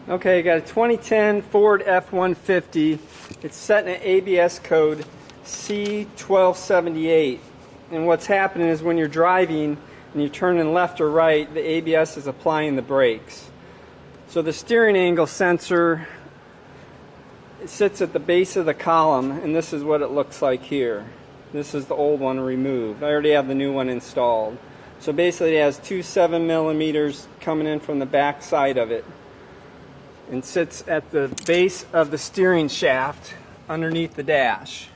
Okay, I got a 2010 Ford F150. It's set in an ABS code C1278. And what's happening is when you're driving and you're turning left or right, the ABS is applying the brakes. So the steering angle sensor, it sits at the base of the column, and this is what it looks like here. This is the old one removed. I already have the new one installed. So basically it has two 7mm coming in from the back side of it, and sits at the base of the steering shaft underneath the dash.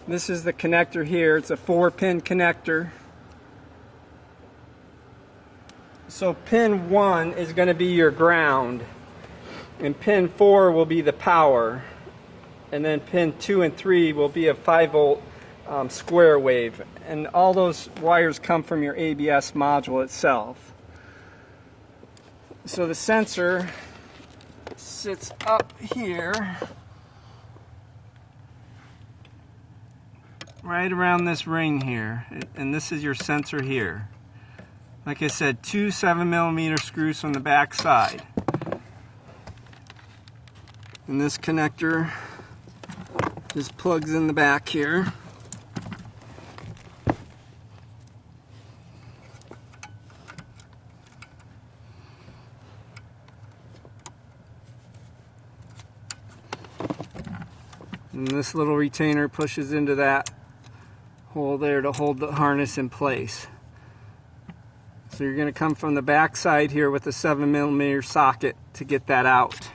This is the connector here. It's a 4-pin connector. So pin 1 is going to be your ground, and pin 4 will be the power, and then pin 2 and 3 will be a 5-volt square wave, and all those wires come from your ABS module itself. So the sensor sits up here, right around this ring here, and this is your sensor here. Like I said, two 7mm screws from the back side, and this connector just plugs in the back here. And this little retainer pushes into that hole there to hold the harness in place. So you're going to come from the back side here with a 7mm socket to get that out.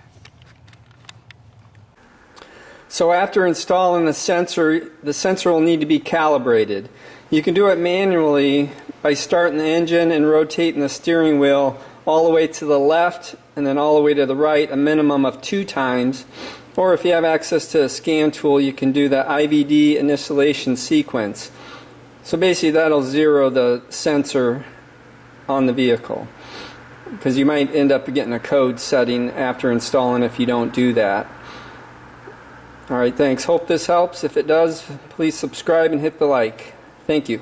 So after installing the sensor will need to be calibrated. You can do it manually by starting the engine and rotating the steering wheel all the way to the left and then all the way to the right, a minimum of 2 times. Or if you have access to a scan tool, you can do the IVD initialization sequence. So basically that'll zero the sensor on the vehicle, because you might end up getting a code setting after installing if you don't do that. Alright, thanks. Hope this helps. If it does, please subscribe and hit the like. Thank you.